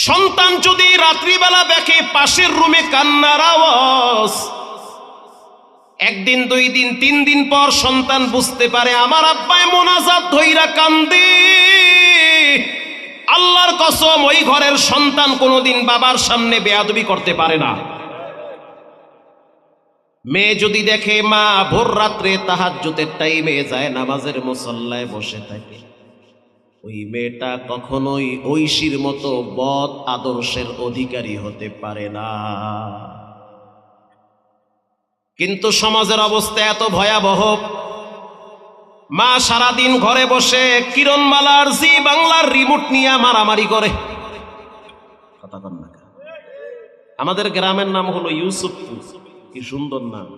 সন্তান যদি রাত্রিবেলা দেখে পাশের রুমে কান্নার আওয়াজ, একদিন দুই দিন তিন দিন পর সন্তান বুঝতে পারে আমার আব্বাই মোনাজাত ধইরা কান্দে। আল্লাহর কসম, ওই ঘরের সন্তান কোনোদিন বাবার সামনে বেয়াদবি করতে পারে না। মেয়ে যদি দেখে মা ভোর রাত্রে তাহাজ্জুদের টাইমে যায় নামাজের মুসল্লায় বসে থাকে, ওই মেয়েটা কখনোই ঐশীর মতো বদ আদর্শের অধিকারী হতে পারে না। কিন্তু সমাজের অবস্থা এত ভয়াবহ, মা সারাদিন ঘরে বসে কিরণমালার জি বাংলার রিমোট নিয়ে মারামারি করে। কথা বল না। আমাদের গ্রামের নাম হলো ইউসুফপুর, কি সুন্দর নাম।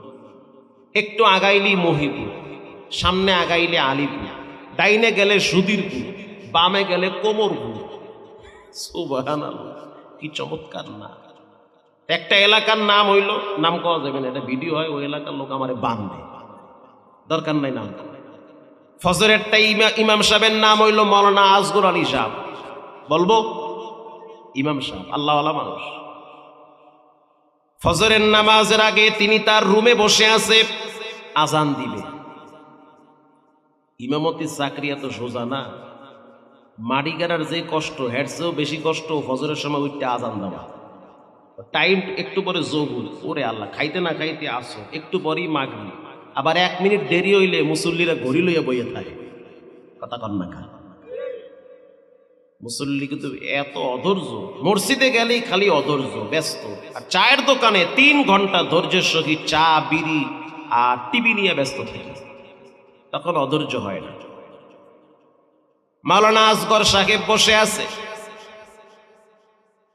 একটু আগাইলি মহিপুর, সামনে আগাইলে আলিপুর, ডাইনে গেলে সুধীরপুর, বামে গেলে কোমরপুর। সুবহানাল্লাহ, কি চমৎকার নাম। একটা এলাকার নাম হইল, নাম কওয়া যাবে না, এটা ভিডিও হয়, ওই এলাকার লোক আমারে বান্ধে, দরকার নাই নাম। ফজরেরটা ইমাম সাহেবের নাম হইল মৌলানা আসগর আলী সাহেব, বলবো ইমাম সাহেব, আল্লাহওয়ালা মানুষ। ফজরের নামাজের আগে তিনি তার রুমে বসে আছে, আজান দিবে। ইমামতির চাকরি এত সোজা না, মাটি গাড়ার যে কষ্ট, হের চেয়েও বেশি কষ্ট ফজরের সময় উঠতে আজান দেওয়া। টাইম একটু পরে জহুর, ওরে আল্লাহ, খাইতে না খাইতে আসো, একটু পরেই মাগরিব, আবার 1 মিনিট দেরি হইলে মুসল্লিরা ঘড়ি লইয়া বইয়ে থাকে। কথা কন না খা, মুসল্লি কিন্তু এত অধৈর্য, মসজিদে গেলেই খালি অধৈর্য, ব্যস্ত। আর চায়ের দোকানে 3 ঘন্টা ধৈর্যের সহিত চা বিড়ি আর টিভি নিয়ে ব্যস্ত থাকে, তখন অধৈর্য হয় না। মাওলানা আসগর সাহেব বসে আছে,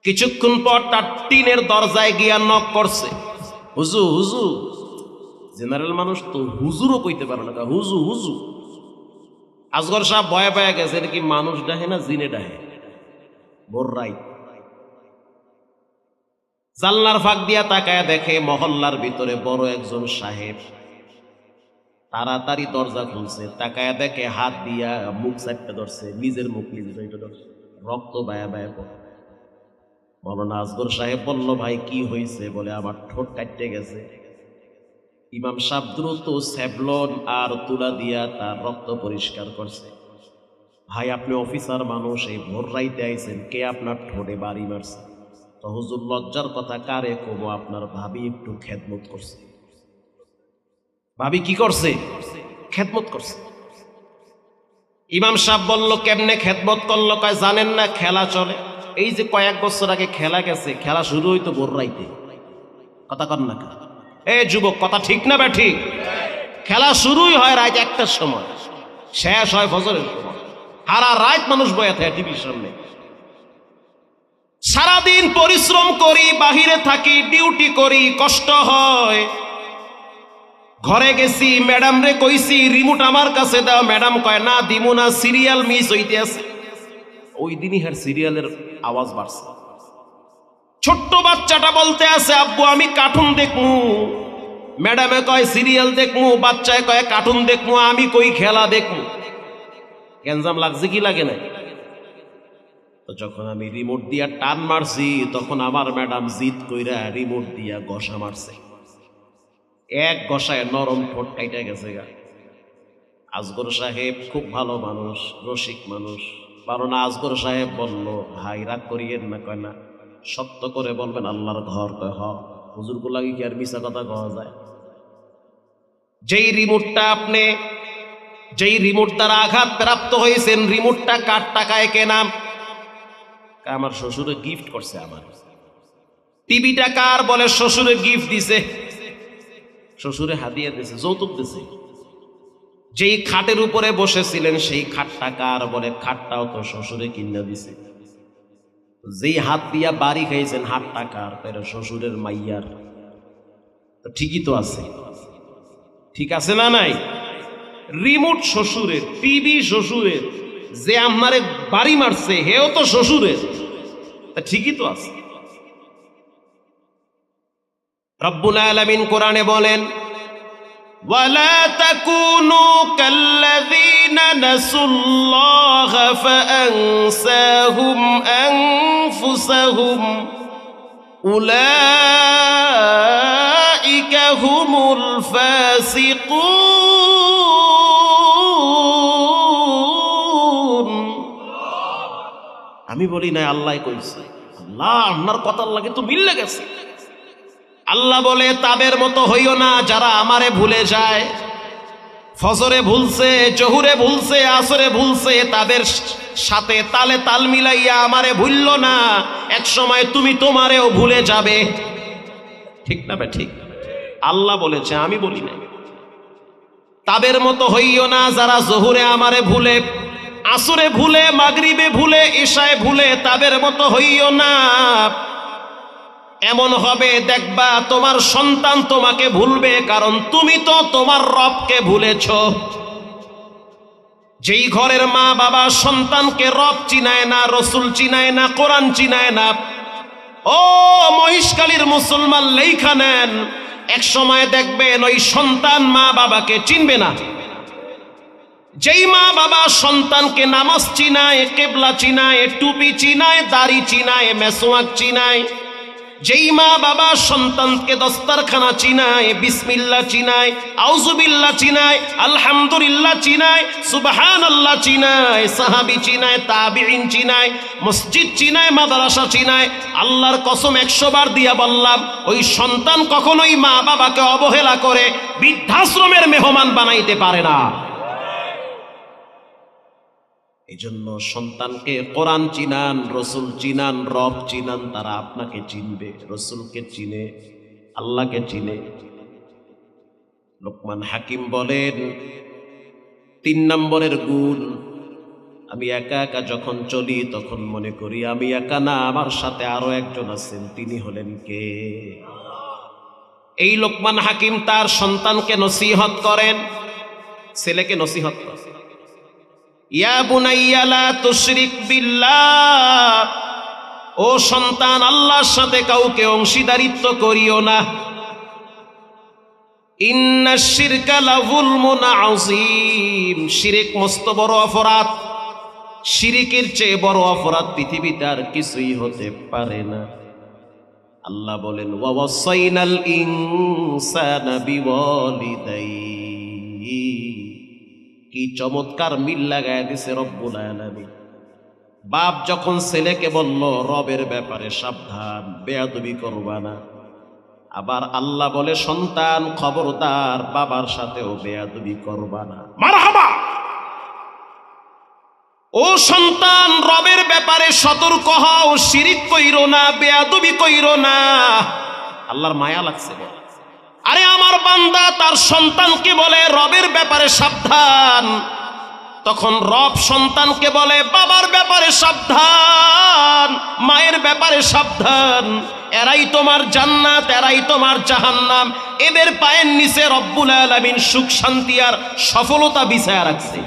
কিছুক্ষণ পর তার টিনের দরজায় গিয়া নক করছে। হুজু হুজু, জেনারেল মানুষ তো হুজুরও কইতে পারে না, হুজু হুজু। আসগর সাহেব ভয়ে পেয়ে গেছে, এটা কি মানুষ ডাহে না জিনে ডাহে। ভোর রাত, জানলার ফাঁক দিয়া তাকায় দেখে মহল্লার ভিতরে বড় একজন সাহেব। তাড়াতাড়ি দরজা খুলছে, তাকায় দেখে হাত দিয়া মুখ চাপতে ধরছে, নিজের মুখ নিজে ধরছে, রক্ত বায়া বায়া পড়ে। মৌলানা আসগর সাহেব বলল, ভাই কি হয়েছে? বলে, আমার ঠোঁট কাটতে গেছে। ইমাম সাহেব দ্রুত স্যাভলন আর তুলা দিয়া তার রক্ত পরিষ্কার করছে। ভাই, আপনি অফিসার মানুষ, এই ভোর রাইতে আইছেন, কে আপনার ঠোঁটে বাড়ি মারছে? তো হুজুর, লজ্জার কথা কারে কবো, আপনার ভাবি একটু খেদমত করছে। ভাবি কি করছে? খেদমত করছে। ইমাম সাহেব বলল, কেমনে খেদমত করলো? কয়, জানেন না খেলা চলে, এই যে কয়েক বছর আগে খেলা গেছে, খেলা শুরু হইতো ভোর রাইতে। কথা কন না, এ যুবক, কথা ঠিক না বে ঠিক? খেলা শুরুই হয় রাত 1টার সময়, শেষ হয় ফজরের সময়। সারা রাত মানুষ বয়ে থাকে টিভির সামনে। সারাদিন পরিশ্রম করি, বাহিরে থাকি, ডিউটি করি, কষ্ট হয়। ঘরে গেছি, ম্যাডাম রে কইছি রিমোট আমার কাছে দাও, ম্যাডাম কয় না, দিমু না, সিরিয়াল মিস হইতে আছে। ওই দিনই হার সিরিয়ালের আওয়াজ বাড়ছে। ছোট্ট বাচ্চাটা বলতে আছে, আব্বু আমি কার্টুন দেখমু। ম্যাডামে কয় সিরিয়াল দেখমু, বাচ্চায় কয় কার্টুন দেখমু, আমি কই খেলা দেখমু। গ্যাঞ্জাম লাগছে কি লাগে না? তো যখন আমি রিমোট দিয়া টান মারছি, তখন আমার ম্যাডাম জিদ কইরা রিমোট দিয়া ঘষা মারছে। এক ঘষায় নরম ঠোঁট কাইটা গেছে গা। আসগর সাহেব খুব ভালো মানুষ, রসিক মানুষ। মাওলানা আসগর সাহেব বলল, ভাই রাগ করিয়েন না। কয় না, সত্য করে বলবেন আল্লাহর ঘর। কয় হ। হুজুর কো লাগি কি আর মিছা কথা কওয়া যায়? যেই রিমোট দ্বারা আঘাত প্রাপ্ত হয়েছেন, রিমোটটা কার টাকায় কেনা? আমার শ্বশুরে গিফট করছে আমার। টিভিটা কার? বলে শ্বশুরে গিফট দিছে, শ্বশুরে হাদিয়া দিছে, যৌতুক দিছে। যেই খাটের উপরে বসেছিলেন সেই খাটটা কার? বলে খাটটাও তো শ্বশুরে কিনা দিছে। যেই হাত দিয়া বাড়ি খাইছেন হাতটা কার? শ্বশুরের মাইয়ার। তো ঠিকই তো আছে, ঠিক আছে না নাই? রিমোট শ্বশুরের, টিভি শ্বশুরের, যে আমারে বাড়ি মারছে হেও তো শ্বশুরের, তা ঠিকই তো আছে। রব্বুল আলামিন কোরআনে বলেন, ولا تكونوا كالذين نسوا الله فأنساهم أنفسهم أولئك هم الفاسقون আমি বলি না আল্লাহ কইছে আল্লাহ আপনার কথার লাগে তো মিলে গেছে আল্লাহ বলে তাদের মতো হইও না যারা আমারে ভুলে যায় ফজরে ভুলছে জোহরে ভুলছে আসরে ভুলছে তাদের সাথে তালে তাল মিলাইয়া আমারে ভুললো না এক সময় তুমি তোমারেও ভুলে যাবে ঠিক না বে ঠিক আল্লাহ বলেছে আমি বলি না তাদের মতো হইও না যারা জোহরে আমারে ভুলে আসরে ভুলে মাগরিবে ভুলে ইশায় ভুলে তাদের মতো হইও না এমন হবে দেখবা তোমার সন্তান তোমাকে ভুলবে কারণ তুমি তো তোমার রবকে ভুলেছ যেই ঘরের মা বাবা সন্তানকে রব চিনায় না রসুল চিনায় না কোরআন চিনায় না ও মহিষকালীর মুসলমান লেখা নেন এক সময় দেখবেন ওই সন্তান মা বাবাকে চিনবে না যেই মা বাবা সন্তানকে নামাজ চিনায় কেবলা চিনায় টুপি চিনায় দাড়ি চিনায় মেসওয়াক চিনায় যেই মা বাবা সন্তানকে দস্তারখানা চিনায় বিসমিল্লাহ চিনায় আউযুবিল্লাহ চিনায় আলহামদুলিল্লাহ চিনায় সুবহানাল্লাহ চিনায় সাহাবী চিনায় তাবিঈন চিনায় মসজিদ চিনায় মাদ্রাসা চিনায় আল্লাহর কসম 100 বার দিয়া বললাম ওই সন্তান কখনোই মা বাবাকে অবহেলা করে বৃদ্ধাশ্রমের মেহমান বানাইতে পারে না এজন্য সন্তানকে কোরআন চিনান রসুল চিনান রব চিনান তারা আপনাকে চিনবে রসুলকে চিনে আল্লাহকে চিনে লোকমান হাকিম বলেন 3 নম্বরের গুণ আমি একা একা যখন চলি তখন মনে করি আমি একা না আমার সাথে আরো একজন আছেন তিনি হলেন কে এই লোকমান হাকিম তার সন্তানকে নসিহত করেন ছেলেকে নসিহত করেন ইয়া বুনাইয়া লা তুশরিক বিল্লাহ ও সন্তান আল্লাহর সাথে কাউকে অংশীদারিত্ব করিও না ইন্নাশ শিরকা লাযুলমুন আযীম শিরক মস্ত বড় অপরাধ শিরকের চেয়ে বড় অপরাধ পৃথিবীতে আর কিছুই হতে পারে না আল্লাহ বলেন ওয়া ওয়াসাইনাল ইনসানা বিওয়ালিদাইহি কি চমৎকার মিল লাগায় দিছে রব্বুল আলামিন বাপ যখন ছেলেকে বলল রবের ব্যাপারে সাবধান বেয়াদবি করবা না আবার আল্লাহ বলে সন্তান খবরদার বাবার সাথেও বেয়াদবি করবা না মারহাবা ও সন্তান রবের ব্যাপারে সতর্ক হও শিরিক কইরো না বেয়াদবি কইরো না আল্লাহর মায়া লাগছে আরে আমার বান্দা তার সন্তানকে বলে রবের ব্যাপারে সাবধান তখন রব সন্তানকে বলে বাবার ব্যাপারে সাবধান মায়ের ব্যাপারে সাবধান এরাই তোমার জান্নাত এরাই তোমার জাহান্নাম এদের পায়ের নিচে রব্বুল আলামিন সুখ শান্তি আর সফলতা বিছায়া রাখছে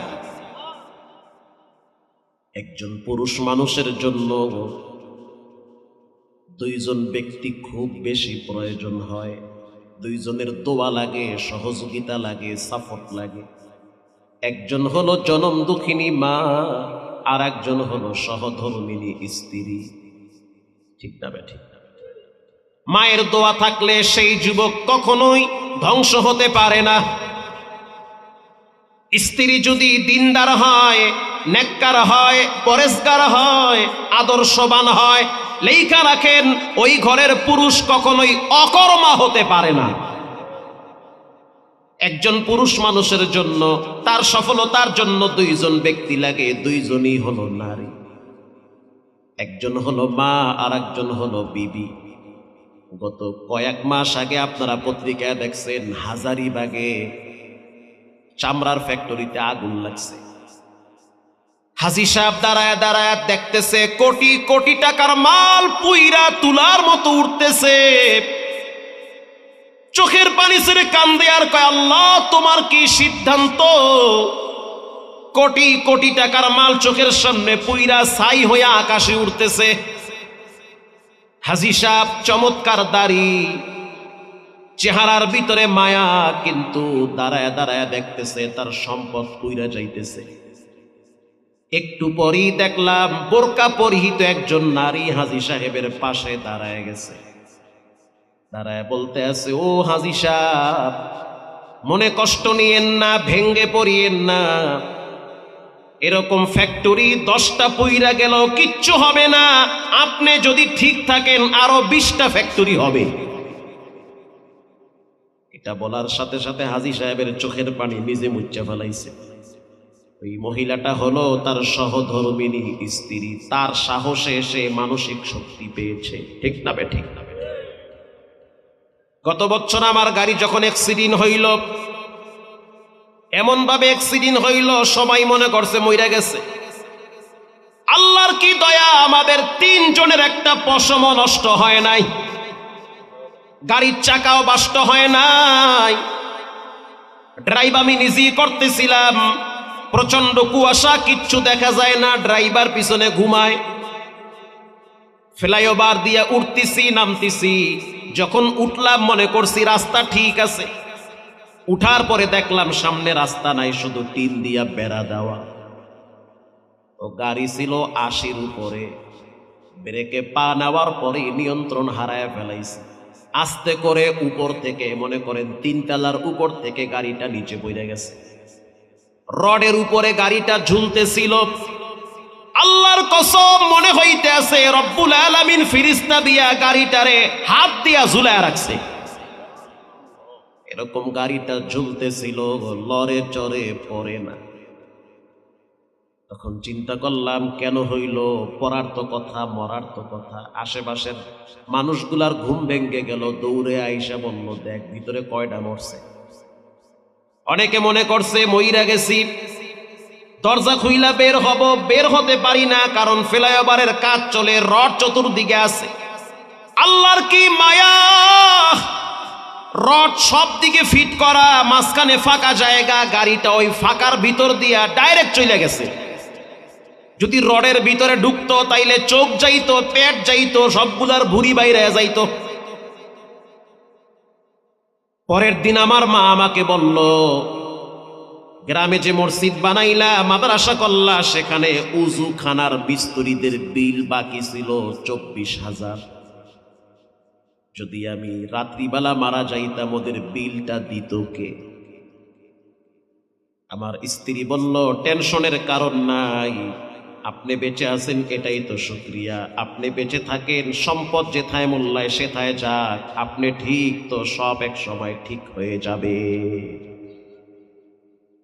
একজন পুরুষ মানুষের জন্য 2 জন ব্যক্তি খুব বেশি প্রয়োজন হয় 2 জনের দোয়া লাগে সহযোগিতা লাগে সাপোর্ট লাগে একজন হলো জনম দুঃখিনী মা আর একজন হলো সহধর্মিণী স্ত্রী ঠিক না ঠিক মায়ের দোয়া থাকলে সেই যুবক কখনোই ধ্বংস হতে পারে না স্ত্রী যদি দিনদার হয় নেককার হয় পরেশগার হয় আদর্শবান হয় লেখা রাখেন ওই ঘরের পুরুষ কখনোই অকর্মা হতে পারে না একজন পুরুষ মানুষের জন্য তার সফলতার জন্য 2 জন ব্যক্তি লাগে 2 জনই হলো নারী একজন হলো মা আর একজন হলো বিবি গত কয়েক মাস আগে আপনারা পত্রিকায় দেখছেন হাজারীবাগে চামড়ার ফ্যাক্টরিতে আগুন লাগছে হাজী সাহেব দাঁড়ায় দাঁড়ায় দেখতেছে কোটি কোটি টাকার মাল পুইরা তুলার মতো উঠতেছে চোখের পানি ছেড়ে কান্দে আর কয় আল্লাহ তোমার কি সিদ্ধান্ত কোটি কোটি টাকার মাল চোখের সামনে পুইরা ছাই হয়ে আকাশে উঠতেছে হাজী সাহেব চমৎকার দাড়ি চেহারার ভিতরে মায়া, কিন্তু দাঁড়ায় দাঁড়ায় দেখতেছে তার সম্পদ কইরা যাইতেছে। একটু পরই দেখলাম বোরকা পরিহিত একজন নারী হাজী সাহেবের পাশে দাঁড়ায় গেছে। দাঁড়ায় বলতে আছে, ও হাজী সাহেব, মনে কষ্ট নিয়েন না, ভেঙ্গে পড়িয়েন না, এরকম ফ্যাক্টরি 10টা পইরা গেল কিচ্ছু হবে না, আপনি যদি ঠিক থাকেন আরো 20টা ফ্যাক্টরি হবে। এটা বলার সাথে সাথে হাজী সাহেবের চোখের পানি নিজে মুচ্ছা ফেলাইছে। ওই মহিলাটা হলো তার সহধর্মিনী স্ত্রী, তার সাহসে সে মানসিক শক্তি পেয়েছে। ঠিক না বে ঠিক না? গত বছর আমার গাড়ি যখন অ্যাক্সিডেন্ট হইল, এমন ভাবে অ্যাক্সিডেন্ট হইল সবাই মনে করছে মইরা গেছে। আল্লাহর কি দয়া, আমাদের 3 জনের একটা পশমও নষ্ট হয় নাই, গাড়ির চাকাও বাষ্ট হয় নাই। ড্রাইভ আমি নিজেই করতেছিলাম, প্রচন্ড কুয়াশা, কিচ্ছু দেখা যায় না, ড্রাইভার পিছনে ঘুমায়। ফ্লাইওভার দিয়ে উঠতেছি নামতেছি, যখন উঠলাম মনে করছি রাস্তা ঠিক আছে, উঠার পরে দেখলাম সামনে রাস্তা নাই, শুধু টিন দিয়া বেড়া দেওয়া। ও গাড়ি ছিল 80-র উপরে, ব্রেকে পা নেওয়ার পরে নিয়ন্ত্রণ হারায় ফেলাইছে। আস্তে করে উপর থেকে, মনে করেন 3 তলার উপর থেকে গাড়িটা নিচে পড়ে গেছে। রডের উপরে গাড়িটা ঝুলতেছিল। আল্লাহর কসম মনে হইতে আছে রব্বুল আলামিন ফিরিস্তা দিয়া গাড়িটারে হাত দিয়া ঝুলায় রাখছে। এরকম গাড়িটা ঝুলতেছিল, লড়ে চড়ে পড়ে না। তখন চিন্তা করলাম কেন হইল, পড়ার তো কথা, মরার তো কথা। আশেপাশের মানুষগুলার ঘুম ভেঙে গেল, দৌড়ে আইসা বলল, দেখ ভিতরে কয়টা মরছে। অনেকে মনে করছে মইরা গেছি, দরজা খুইলা বের হব, বের হতে পারি না, কারণ ফ্লাইওভারের কাজ চলে, রড চতুর্দিকে আছে। আল্লাহর কি মায়া, রড সব দিকে ফিট করা, মাঝখানে ফাঁকা জায়গা, গাড়িটা ওই ফাঁকার ভিতর দিয়া ডাইরেক্ট চলে গেছে। যদি রডের ভিতরে ঢুকতো তাইলে চোখ যাইতো, পেট যাইতো, সবগুলার ভুঁড়ি বাইরে যাইতো। পরের দিন আমার মা আমাকে বলল, গ্রামে যে মসজিদ বানাইলা, মাদ্রাসা করলা, সেখানে উজু খানার বিস্তরিদের বিল বাকি ছিল 24,000। যদি আমি রাত্রিবেলা মারা যাইতাম ওদের বিলটা দিত কে? আমার স্ত্রী বলল, টেনশনের কারণ নাই, আপনি বেঁচে আছেন এটাই তো শুকরিয়া। আপনি বেঁচে থাকেন, সম্পদ যেথায় মোল্লায় সেথায় যাক, আপনি ঠিক তো সব এক সময় ঠিক হয়ে যাবে।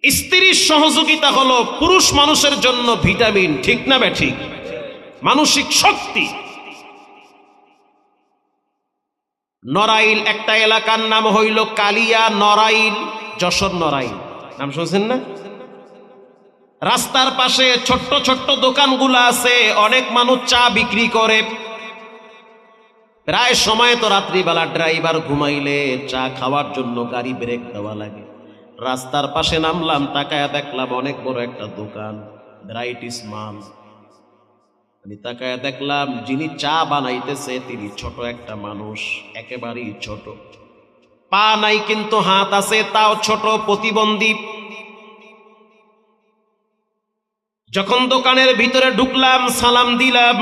স্ত্রীর সহযোগিতা হলো পুরুষ মানুষের জন্য ভিটামিন। ঠিক না বে ঠিক? মানসিক শক্তি। নড়াইল একটা এলাকার নাম হইল কালিয়া নড়াইল, যশোর নড়াইল, নাম শুনছেন না? রাস্তার পাশে ছোট্ট ছোট্ট দোকানগুলো আছে, অনেক মানুষ চা বিক্রি করে। প্রায় সময় তো রাত্রিবেলা ড্রাইভার ঘুমাইলে চা খাওয়ার জন্য গাড়ি ব্রেক দেওয়া লাগে। রাস্তার পাশে নামলাম, তাকায়া দেখলাম অনেক বড় একটা দোকান, ভ্যারাইটিস মাল। আমি তাকায়া দেখলাম যিনি চা বানাইতেছে তিনি ছোট একটা মানুষ, একেবারেই ছোট, পা নাই কিন্তু হাত আছে, তাও ছোট, প্রতিবন্ধী। যখন দোকানের ভিতরে ঢুকলাম, সালাম দিলাম।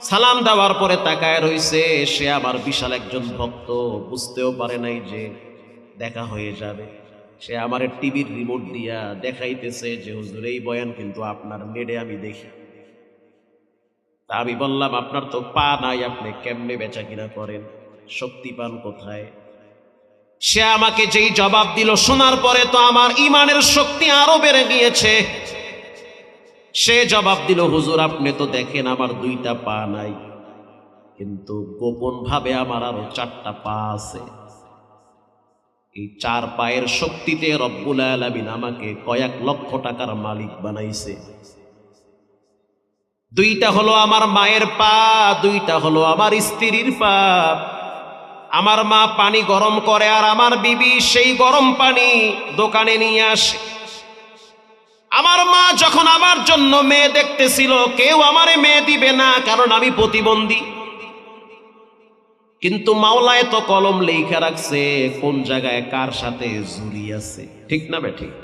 সালাম দেওয়ার পরে তাকায় রইছে, সে আমার বিশাল একজন ভক্ত, বুঝতেও পারে নাই যে দেখা হয়ে যাবে। সে আমার টিভির রিমোট দিয়া দেখাইতেছে যে হুজুর এই বয়ান কিন্তু আপনার নেটে আমি দেখি। তা আমি বললাম, আপনার তো পা নাই, আপনি কেমনে বেচা কিনা করেন, শক্তি পান কোথায়? সে আমাকে যেই জবাব দিল, শোনার পরে তো আমার ইমানের শক্তি আরো বেড়ে গিয়েছে। সে জবাব দিল, হুজুর আপনি তো দেখেন আমার 2টা পা নাই, কিন্তু গোপন ভাবে আমার আরো 4টা পা আছে। এই 4 পায়ের শক্তিতে রব্বুল আলামিন আমাকে কয়েক লক্ষ টাকার মালিক বানাইছে। 2টা হলো আমার মায়ের পা, 2টা হলো আমার স্ত্রীর পা। আমার মা পানি গরম করে আর আমার বিবি সেই গরম পানি দোকানে নিয়ে আসে। আমার মা যখন আমার জন্য মেয়ে দেখতেছিল, কেউ আমারে মেয়ে দিবে না, কারণ আমি প্রতিবন্ধী। কিন্তু মাওলায় তো কলম লেখা রাখছে কোন জায়গায় কার সাথে জুড়ি আছে, ঠিক না বেঠিক?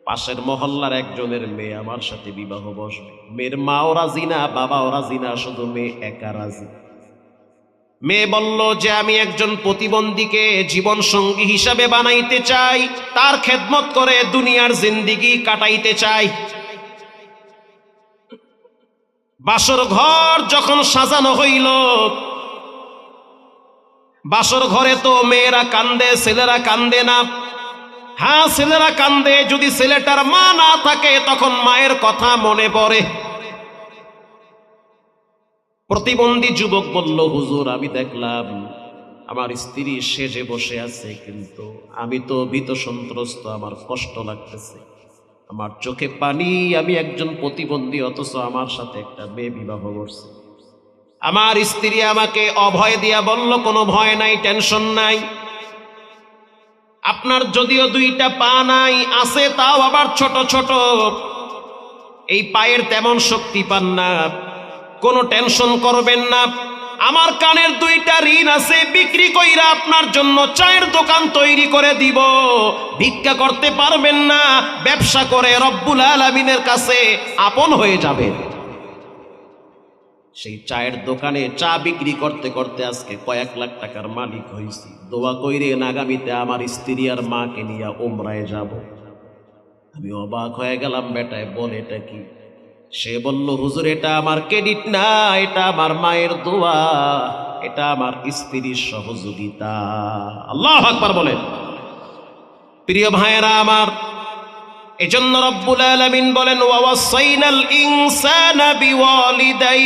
পাশের মহল্লার একজনের মেয়ে আমার সাথে বিবাহ বসবে, মেয়ের মাও রাজি না, বাবাও রাজি না, শুধু মেয়ে একা রাজি। মেয়ে বলল যে আমি একজন প্রতিবন্ধীকে জীবন সঙ্গী হিসাবে বানাইতে চাই, তার খেদমত করে দুনিয়ার জিন্দেগি কাটাইতে চাই। বাসর ঘর যখন সাজানো হইল, বাসর ঘরে তো মেয়েরা কান্দে, ছেলেরা কান্দে না। হ্যাঁ, ছেলেরা কান্দে, যদি ছেলেটার মা না থাকে তখন মায়ের কথা মনে পড়ে। প্রতিবন্ধী যুবক বলল, হুজুর আমি দেখলাম আমার স্ত্রী সেজে বসে আছে, কিন্তু আমি তো ভীত সন্ত্রস্ত, আমার কষ্ট লাগতেছে, আমার চোখে পানি, আমি একজন প্রতিবন্ধী, অথচ আমার সাথে একটা মেয়ে বিবাহ করছে। আমার স্ত্রী আমাকে অভয় দিয়া বলল, কোনো ভয় নাই, টেনশন নাই, আপনার যদিও দুইটা পা নাই, আছে তাও আবার ছোট ছোট, এই পায়ের তেমন শক্তি পান না, কোনো টেনশন করবেন না, আমার কানের দুইটা ঋণ আছে, বিক্রি কইরা আপনার জন্য চায়ের দোকান তৈরি করে দিব, ভিক্ষা করতে পারবেন না, ব্যবসা করে রব্বুল আলামিনের কাছে আপন হয়ে যাবেন। সেই চায়ের দোকানে চা বিক্রি করতে করতে আজকে কয়েক লাখ টাকার মালিক হয়েছি। দোয়া কইরেন আগামীতে আমার স্ত্রী আর মাকে নিয়ে উমরায় যাব। আমি অবাক হয়ে গেলাম, বেটায় বল এটা কি? সে বলল, হুজুর এটা আমার ক্রেডিট না, এটা আমার মায়ের দোয়া, এটা আমার স্ত্রীর সহযোগিতা। আল্লাহু আকবার বলেন। প্রিয় ভাইয়েরা আমার, এজন্য রব্বুল আলামিন বলেন, ওয়াসাইনাল ইনসানা বিওয়ালিদাই,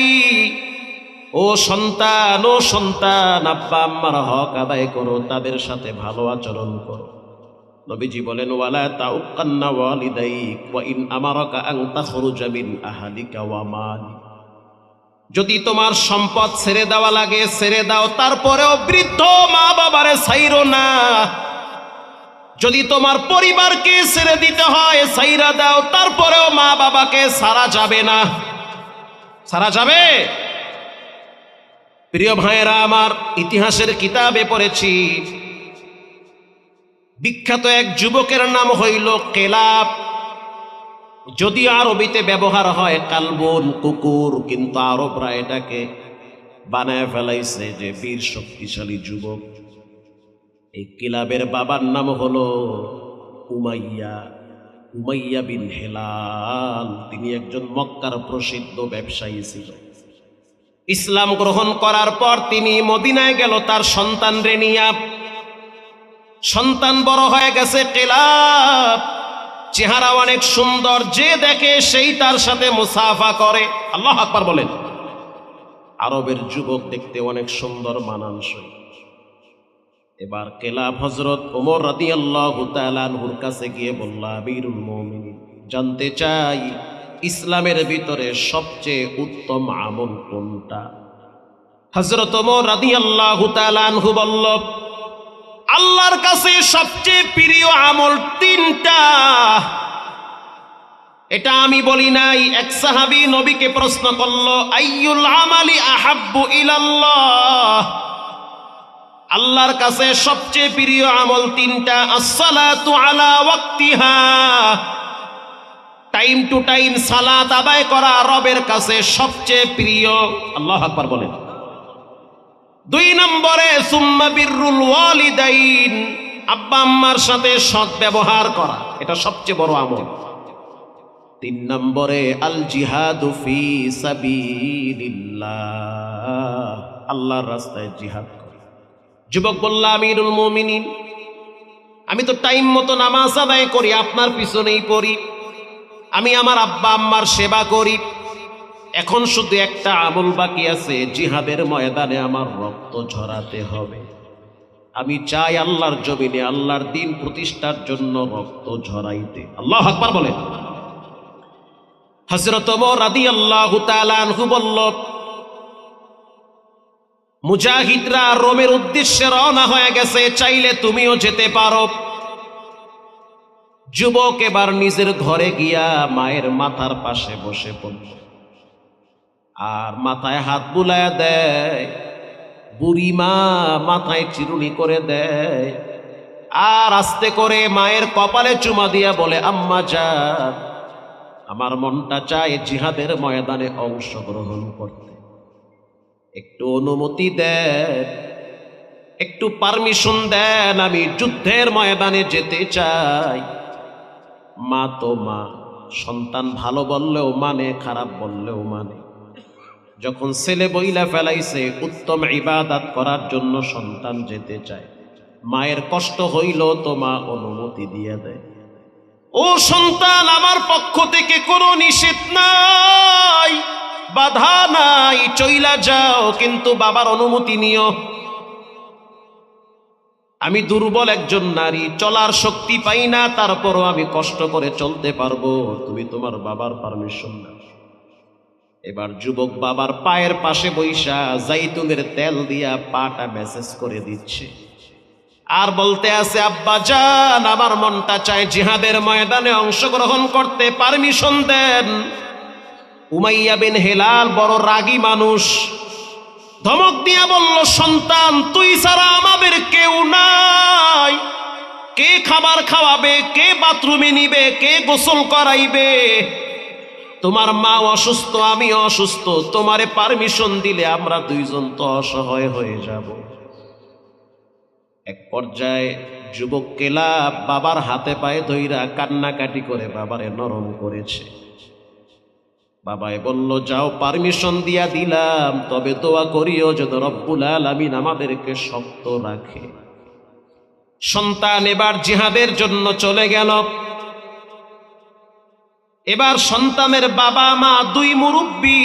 ও সন্তান, ও সন্তান, আব্বা আম্মার হক আদায় করো, তাদের সাথে ভালো আচরণ করো। নবীজি বলেন, ওয়ালা তাউক্কান্না ওয়ালিদাইক ওয়া ইন আমারাকা আন তাখরুজা মিন আহলিকা ওয়া মালি, যদি তোমার সম্পদ ছেড়ে দেওয়া লাগে ছেড়ে দাও, তারপরেও বৃদ্ধ মা বাবারে ছাইরো না। যদি তোমার পরিবারকে ছেড়ে দিতে হয় ছাইরা দাও, তারপরেও মা বাবাকে ছাড়া যাবে না। ছাড়া যাবে? প্রিয় ভাইয়েরা আমার, ইতিহাসের কিতাবে পড়েছি, বিখ্যাত এক যুবকের নাম হইল কেলাব। যদি আরবিতে ব্যবহার হয় কালবুন, কুকুর, কিন্তু আরবরা এটাকে বানায় ফেলাইছে যে বীর শক্তিশালী যুবক। এই কিলাবের বাবার নাম হলো উমাইয়া, উমাইয়া বিন হেলাল। তিনি একজন মক্কার প্রসিদ্ধ ব্যবসায়ী ছিল। ইসলাম গ্রহণ করার পর তিনি মদিনায় গেল তার সন্তানরে নিয়া। সন্তান বড় হয়ে গেছে, কিলাব চেহারা অনেক সুন্দর, যে দেখে সেই তার সাথে মুসাফা করে। আল্লাহু আকবার বলেন। আরবের যুবক দেখতে অনেক সুন্দর, মানানসই। এবার কিলাব হযরত ওমর রাদিয়াল্লাহু তাআলা আনহুর কাছে গিয়ে বলল, আমিরুল মুমিনিন, জানতে চাই ইসলামের ভিতরে সবচেয়ে উত্তম আমল কোনটা? হযরত ওমর রাদিয়াল্লাহু তাআলা আনহু বলল, আল্লাহর কাছে সবচেয়ে প্রিয় আমল তিনটা। এটা আমি বলি নাই, এক সাহাবী নবীকে প্রশ্ন করলো, আইয়ুল আমালি আহাব্বু ইলাল্লাহ, আল্লাহর কাছে সবচেয়ে প্রিয় আমল তিনটা। আসসালাতু আলা ওয়াক্তিহা, টাইম টু টাইম সালাত আদায় করা রবের কাছে সবচেয়ে প্রিয়। আল্লাহু আকবার বলেন। 2 নম্বরে সুম্মা বিররুল ওয়ালিদাইন, আব্বা আম্মার সাথে সৎ ব্যবহার করা, এটা সবচেয়ে বড় আমল। 3 নম্বরে আল জিহাদু ফি সাবিলিল্লাহ, আল্লাহর রাস্তায় জিহাদ করা। যুবক বলল, আমিরুল মুমিনিন, আমি তো টাইম মতো নামাজ আদায় করি, আপনার পিছনেই পড়ি, আমি আমার আব্বা আম্মার সেবা করি, এখন শুধু একটা আমল বাকি আছে, জিহাদের ময়দানে আমার রক্ত ঝরাতে হবে। আমি চাই আল্লাহর জমিনে আল্লাহর দ্বীন প্রতিষ্ঠার জন্য রক্ত ঝরাইতে। আল্লাহু আকবার বলেন। হযরত ওমর রাদিয়াল্লাহু তাআলা আনহু বলল, মুজাহিদরা রোমের উদ্দেশ্যে রওনা হয়ে গেছে, চাইলে তুমিও যেতে পারো। যুবক এবার নিজের ঘরে গিয়া মায়ের মাথার পাশে বসে পড়ল আর মাথায় হাত বুলায়া দেয়, বুড়ি মা মাথায় চিরুনি করে দেয়, আর আস্তে করে মায়ের কপালে চুমা দিয়া বলে, আম্মা জান, আমার মনটা চায় জিহাদের ময়দানে অংশগ্রহণ করতে, একটু অনুমতি দেন, একটু পারমিশন দেন, আমি যুদ্ধের ময়দানে যেতে চাই। মা তো মা, সন্তান ভালো বললেও মানে, খারাপ বললেও মানে। যখন ছেলে বইলা ফেলাইছে উত্তম ইবাদত করার জন্য সন্তান যেতে চায়, মায়ের কষ্ট হইল তো মা অনুমতি দিয়ে দেয়। ও সন্তান, আমার পক্ষ থেকে কোনো নিষেধ নাই, বাধা নাই, চইলা যাও, কিন্তু বাবার অনুমতি নিও। আমি দুর্বল একজন নারী, চলার শক্তি পাই না, তারপরও আমি কষ্ট করে চলতে পারবো, তুমি তোমার বাবার পারমিশন দাও। এবার যুবক বাবার পায়ের পাশে বৈশা জাইতুনের তেল দিয়া পাটা মেসেজ করে দিচ্ছে, আর বলতে আছে, আব্বা জান, আমার মনটা চায় জিহাদের ময়দানে অংশগ্রহণ করতে, পারমিশন দেন। উমাইয়া বিন হেলাল বড় রাগী মানুষ, ধমক দিয়া বলল, সন্তান, তুই ছাড়া আমাদের কেউ নাই, কে খাবার খাওয়াবে, কে বাথরুমে নিবে, কে গোসল করাইবে? তোমার মা অসুস্থ, আমি অসুস্থ, তোমারে পারমিশন দিলে আমরা দুইজন তো অসহায় হয়ে যাব। এক পর্যায়ে যুবক কেলাব বাবার হাতে পায়ে ধইরা কান্নাকাটি করে বাবারে নরম করেছে। বাবাই বলল, যাও, পারমিশন দিয়া দিলাম, তবে দোয়া করিও যেন রব্বুল আলামিন আমাদেরকে শক্ত রাখে। সন্তান এবার জিহাদের জন্য চলে গেল। এবার সন্তানের বাবা মা দুই মুরব্বী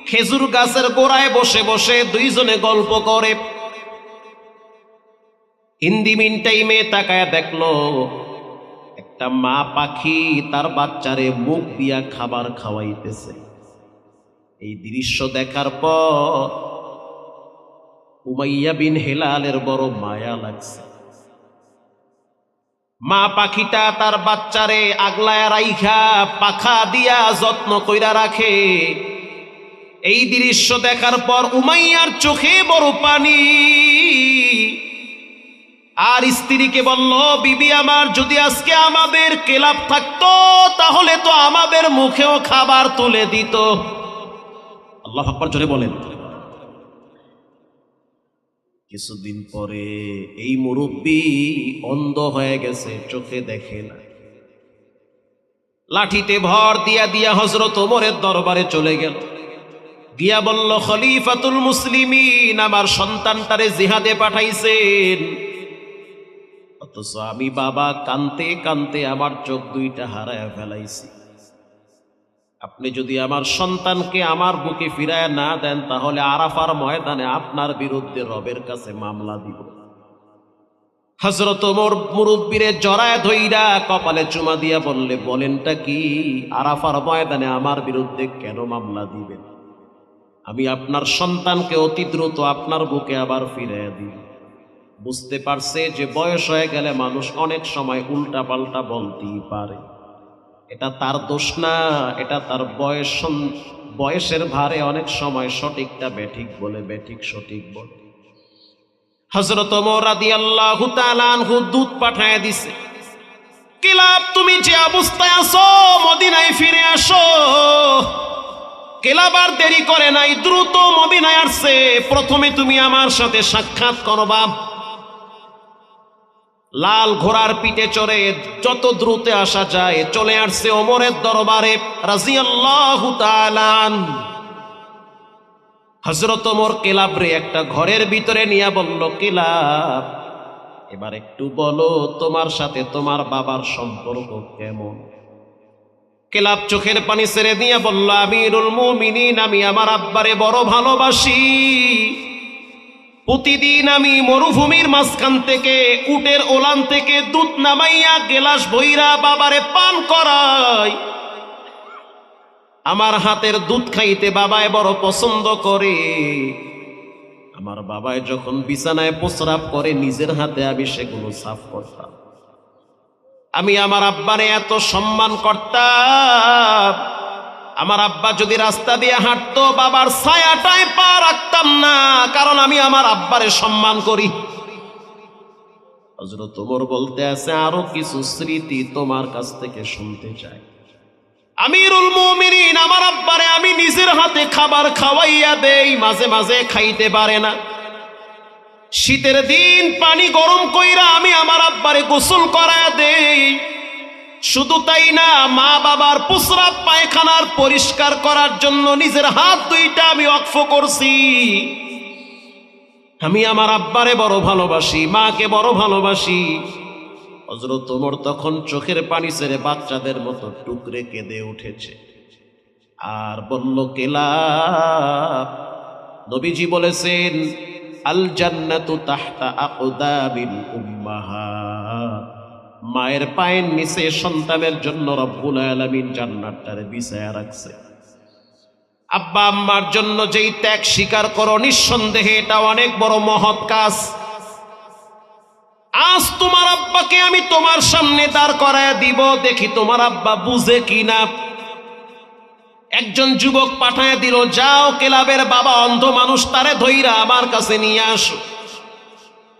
খেজুর গাছের গোড়ায় বসে বসে দুইজনে গল্প করে। ইন্দিমিন টাইমে তাকায়া দেখলো একটা মা পাখি তার বাচ্চারে মুখ দিয়া খাবার খাওয়াইতেছে। এই দৃশ্য দেখার পর উমাইয়া বিন হেলালের বড় মায়া লাগছে। মা পাখিটা তার বাচ্চারে আগলায়া রাইখা পাখা দিয়া যত্ন কইরা রাখে। এই দৃশ্য দেখার পর উমাইয়ার চোখে বড় পানি, আর স্ত্রীকে বলল, বিবি আমার, যদি আজকে আমাদের কেলাব থাকতো তাহলে তো আমাদের মুখেও খাবার তুলে দিত। আল্লাহু আকবার জোরে বলেন। কিছুদিন পরে এই মুরব্বী অন্ধ হয়ে গেছে, চোখে দেখে না। লাঠিতে ভর দিয়া দিয়া হযরত ওমরের দরবারে চলে গেল। গিয়া বলল, খলিফাতুল মুসলিমিন আমার সন্তানটারে জিহাদে পাঠাইছেন, অথচ আমি বাবা কানতে কানতে আমার চোখ দুইটা হারায়া ফেলাইছি। আপনি যদি আমার সন্তানকে আমার বুকে ফিরায় না দেন তাহলে আরাফার ময়দানে আপনার বিরুদ্ধে রবের কাছে মামলা দিব। হযরত ওমর মুরব্বিরে জড়ায় ধইরা কপালে চুমা দিয়া বললে, বলেনটা কি? আরাফার ময়দানে আমার বিরুদ্ধে কেন মামলা দিবেন? আমি আপনার সন্তানকে অতি দ্রুত আপনার বুকে আবার ফিরাইয়া দিব। বুঝতে পারছে যে বয়স হয়ে গেলে মানুষ অনেক সময় উল্টা পাল্টা বলতেই পারে। এটা তার দোষ না, এটা তার বয়সের ভারে অনেক সময় সঠিকটা বেঠিক বলে, বেঠিক সঠিক বলে। হযরত ওমর রাদিয়াল্লাহু তাআলা আনহু দূত পাঠায় দিছে, কিলাব তুমি যে অবস্থায় আছো মদিনায় ফিরে আসো। কিলাব আর দেরি করে নাই, দ্রুত মদিনায় আসছে। প্রথমে তুমি আমার সাথে সাক্ষাৎ করবা। লাল ঘোড়ার পিঠে চড়ে যত দ্রুত আসা যায় চলে আসছে ওমরের দরবারে রাদিয়াল্লাহু তাআলা। হযরত ওমর কিলাবরে একটা ঘরের ভিতরে নিয়ে বলল, কিলাব, এবার একটু বলো তোমার সাথে তোমার বাবার সম্পর্ক কেমন? কিলাব চোখের পানি ছেড়ে দিয়ে বলল, আমিরুল মুমিনিন, আমি আমার আব্বারে বড় ভালোবাসি। প্রতিদিন আমি মরুভূমির মাঝখান থেকে উটের ওলান থেকে দুধ নামাইয়া গেলাস ভইরা বাবারে পান করাই। আমার হাতের দুধ খাইতে বাবায় বড় পছন্দ করে। আমার বাবায় যখন বিছানায় প্রস্রাব করে নিজের হাতে আমি সেগুলো সাফ করতাম। আমি আমার আব্বারে এত সম্মান করতাম। আমার আব্বা যদি রাস্তা দিয়ে হাঁটতো বাবার ছায়াটায় পা রাখতাম না, কারণ আমি আমার আব্বারে সম্মান করি। হযরত ওমর বলতে আছে আরো কিছু স্মৃতি তোমার কাছ থেকে শুনতে চাই। আমিরুল মুমিনিন, আমার আব্বারে আমি নিজের হাতে খাবার খাওয়াইয়া দেই, মাঝে মাঝে খাইতে পারে না। শীতের দিন পানি গরম কইরা আমি আমার আব্বারে গোসল করায়া দেই। শুধু তাই না, মা বাবার প্রস্রাব পায়খানার পরিষ্কার করার জন্য নিজের হাত দুইটা আমি ওয়াকফ করছি। আমি আমার আব্বারে বড় ভালোবাসি, মাকে বড় ভালোবাসি। হযরত ওমর তখন চোখের পানি ছেড়ে বাচ্চাদের মতো টুকরে কেঁদে উঠেছে আর বলল, কেলাব, নবীজি বলেছেন আল জান্নাতু তাহতা আকদাবিল উম্মাহাত, মায়ের পায়ের নিচে সন্তানের জন্য রব্বুল আলামিন জান্নাতটারে বিছায়া রাখছে। আব্বা আম্মার জন্য যেই ত্যাগ স্বীকার করো, নিঃসন্দেহে এটা অনেক বড় মহৎ কাজ। আজ তোমার আব্বাকে আমি তোমার সামনে দাঁড় করায় দিব, দেখি তোমার আব্বা বুঝে কিনা। একজন যুবক পাঠায় দিল, যাও কেলাবের বাবা অন্ধ মানুষ, তারে ধইরা আমার কাছে নিয়ে আসো।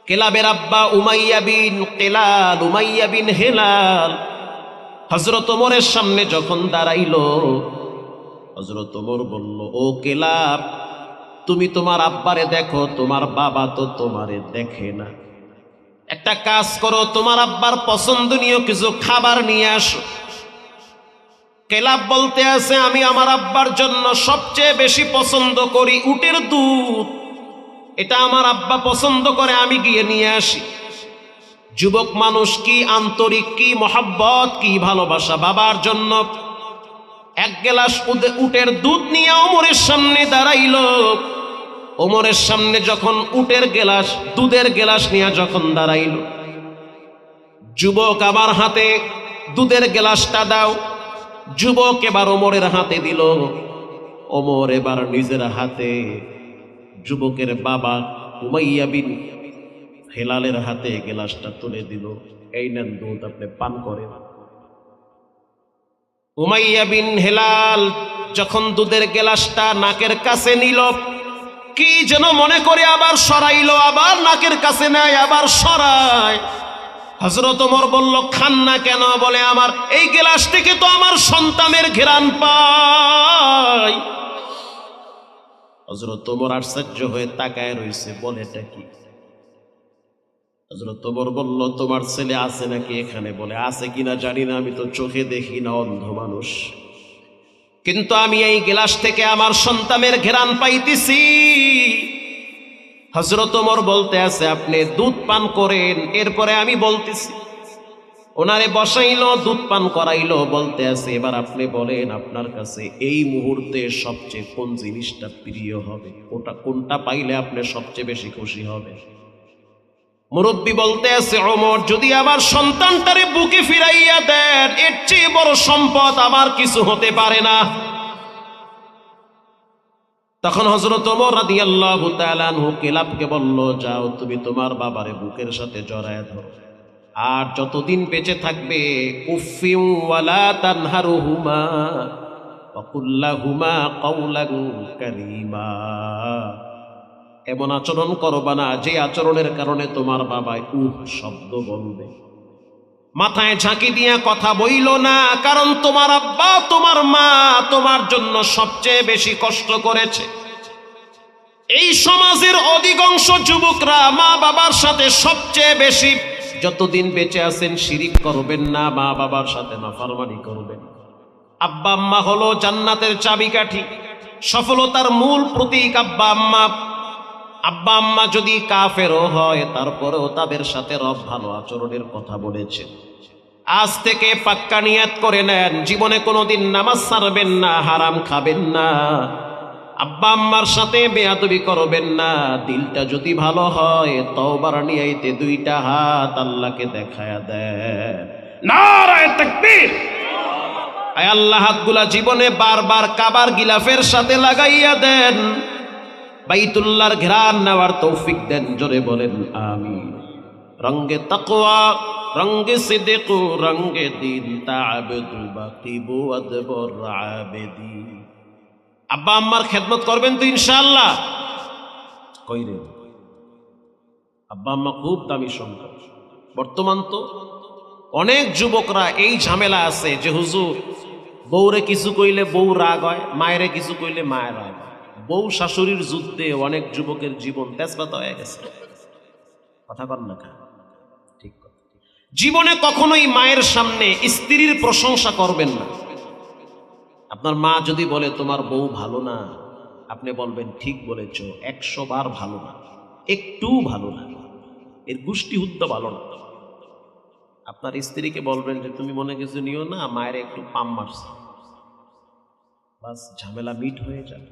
কেলাবের আব্বা উমাইয়া বিন কেলাল, উমাইয়া বিন হেলাল হযরত ওমরের সামনে যখন দাঁড়াইলো, হযরত ওমর বলল, ও কেলাব, তুমি তোমার আব্বারে দেখো, তোমার বাবা তো তোমারে দেখে না। একটা কাজ করো, তোমার আব্বার পছন্দনীয় কিছু খাবার নিয়ে আসো। কেলাব বলতে আছে, আমি আমার আব্বার জন্য সবচেয়ে বেশি পছন্দ করি উটের দুধ, এটা আমার আব্বা পছন্দ করে, আমি গিয়ে নিয়ে আসি। যুবক মানুষ, কি আন্তরিক, কি মহব্বত, কি ভালোবাসা বাবার জন্য। এক গ্লাস উটের দুধ নিয়ে ওমরের সামনে দাঁড়াইল। ওমরের সামনে যখন উটের গ্লাস, দুধের গ্লাস নিয়ে যখন দাঁড়াইল, যুবক, আমার হাতে দুধের গ্লাসটা দাও। যুবক এবার ওমরের হাতে দিল। ওমর এবার নিজের হাতে যুবকের বাবা উমাইয়া বিন হেলালের হাতে গ্লাসটা তুলে দিল, এই নেন দুধ, আপনি পান করেন। উমাইয়া বিন হেলাল যখন দুধের গ্লাসটা নাকের কাছে নিল, কি যেন মনে করে আবার সরাইলো, আবার নাকের কাছে নেয়, আবার সরায়। হযরত ওমর বলল, খান না কেন? বলে, আমার এই গ্লাস থেকে তো আমার সন্তানের ঘ্রাণ পাই। হযরত ওমর আশ্চর্য হয়ে তাকায় রইছে, বলে, এটা কি? হযরত ওমর বলল, তোমার ছেলে আছে নাকি এখানে? বলে, আছে কিনা জানি না, আমি তো চোখে দেখি না, অন্ধ মানুষ, কিন্তু আমি এই গ্লাস থেকে আমার সন্তানের ঘ্রাণ পাইতেছি। হযরত ওমর বলতে আছে, আপনি দুধ পান করেন, এরপরে আমি বলতেছি। ওনারে বসাইলো, দুধ পান করাইলো, বলতে আছে, এবার আপনি বলেন আপনার কাছে এই মুহূর্তে সবচেয়ে কোন জিনিসটা প্রিয় হবে, ওটা কোনটা পাইলে আপনি সবচেয়ে বেশি খুশি হবে? মুরব্বী বলতে আছে, ওমর, যদি আমার সন্তানটারে বুকে ফিরাইয়া দেন, এর চেয়ে বড় সম্পদ আমার কিছু হতে পারে না। তখন হযরত ওমর রাদিয়াল্লাহু তাআলা আনহু কেলাবকে বলল, যাও, তুমি তোমার বাবারে বুকের সাথে জড়ায় ধরো, আর যতদিন বেঁচে থাকবে, উফিউ ওয়ালা তানহারুহুমা ওয়া কুল লাহুমা কাওলান কারীমা, এমন আচরণ করবা না যে আচরণের কারণে তোমার বাবা শব্দ বলবে। মাথায় ঝাঁকি দিয়া কথা বইল না, কারণ তোমার আব্বা, তোমার মা তোমার জন্য সবচেয়ে বেশি কষ্ট করেছে। এই সমাজের অধিকাংশ যুবকরা মা বাবার সাথে সবচেয়ে বেশি, যতদিন বেঁচে আছেন শিরিক করবেন না, মা বাবার সাথে নাফরমানি করবেন। আব্বা আম্মা হলো জান্নাতের চাবিকাঠি, সফলতার মূল প্রতীক আব্বা আম্মা। আব্বা আম্মা যদি কাফেরও হয়, তারপরেও তাদের সাথে রব ভালো আচরণের কথা বলেছেন। আজ থেকে পাক্কা নিয়াত করে নেন, জীবনে কোনোদিন নামাজ ছাড়বেন না, হারাম খাবেন না, আব্বা আম্মার সাথে বেয়াদবি করবেন না। দিলটা যদি ভালো হয়, তওবার নিয়াইতে দুইটা হাত আল্লাহকে দেখায়া দেন, নারায়ে তাকবীর। আয় আল্লাহ, হাতগুলা জীবনে বারবার কাবার গিলাফের সাথে লাগাইয়া দেন, বাইতুল্লাহর ঘ্রাণ নেওয়ার তৌফিক দেন, জোরে বলেন আমিন। রঙ্গে তাকওয়া, রঙ্গে সিদক, রঙ্গে দিন, তা'আবুদু বাকিবু আদবর আবেদি। আব্বা আম্মার খেদমত করবেন তো ইনশাআল্লাহ? কইরে আব্বা আম্মা খুব দামি সম্পদ। বর্তমান তো অনেক যুবকরা এই ঝামেলা আছে যে হুজুর বউরে কিছু কইলে বউ রাগ হয়, মায়েরে কিছু কইলে মায়ের রাগ হয়। বউ শাশুড়ির যুদ্ধে অনেক যুবকের জীবন তেজপাতা হয়ে গেছে। কথা বল না কা? ঠিক কথা। জীবনে কখনোই মায়ের সামনে স্ত্রীর প্রশংসা করবেন না। আপনার মা যদি বলে তোমার বউ ভালো না, আপনি বলবেন ঠিক বলেছ, 100 বার ভালো না, একটু ভালো না, এর গোষ্ঠী হুদ্দা ভালো না। আপনার স্ত্রীকে বলবেন যে তুমি মনে কিছু নিও না, মায়ের একটু পাম মারছে, বাস ঝামেলা মিট হয়ে যাবে।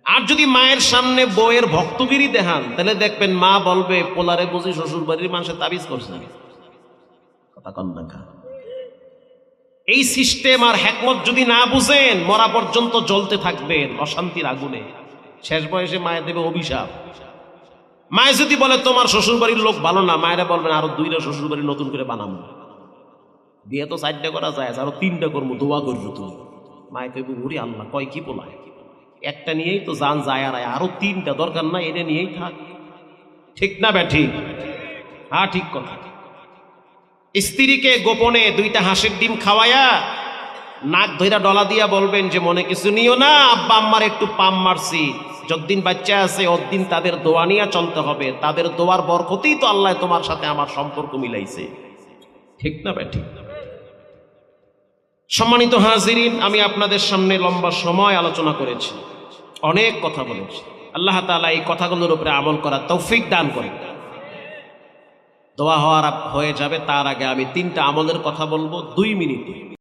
আর যদি মায়ের সামনে বউয়ের ভক্তগিরি দেখান, তাহলে দেখবেন মা বলবে পোলারে বুঝি শ্বশুর বাড়ির মানুষের তাবিজ করছে। কথা কন না কা? এই সিস্টেম আর হ্যাকমত যদি না বুঝেন, মরা পর্যন্ত জ্বলতে থাকবেন অশান্তির আগুনে। শেষ বয়সে মায়ের দেবে অভিশাপ। মায়ে যদি বলে তোমার শ্বশুর বাড়ির লোক ভালো না, মায়েরা বলবেন আরো 2টা শ্বশুর বাড়ি নতুন করে বানাবো। বিয়ে তো 4টা করা যায়, আরো 3টা করবো, দোয়া করবো তুমি। মায়ে কইব ওরে আল্লাহ, কয় কি পোলায়, একটা নিয়েই তো জান যায়, আর আরো 3টা দরকার না, এটা নিয়েই থাক। ঠিক না ব্যাঠিক? হ্যাঁ ঠিক কথা। স্ত্রীকে গোপনে 2টা হাঁসের ডিম খাওয়ায়া নাক ধইরা ডলা দিয়া বলবেন যে মনে কিছু নিও না, আব্বা আম্মার একটু পাম মারছি, যতদিন বাচ্চা আছে অতদিন তাদের দোয়া নিয়ে চলতে হবে, তাদের দোয়ার বরকতেই তো আল্লাহ তোমার সাথে আমার সম্পর্ক মিলাইছে। ঠিক না ভাই? ঠিক। সম্মানিত হাজিরিন, আমি আপনাদের সামনে লম্বা সময় আলোচনা করেছি, অনেক কথা বলেছি। আল্লাহ তাআলা এই কথাগুলোর উপরে আমল করার তৌফিক দান করেন। দোয়া হয়ে যাবে, তার আগে আমি 3টা আমলের কথা বলবো 2 মিনিটে।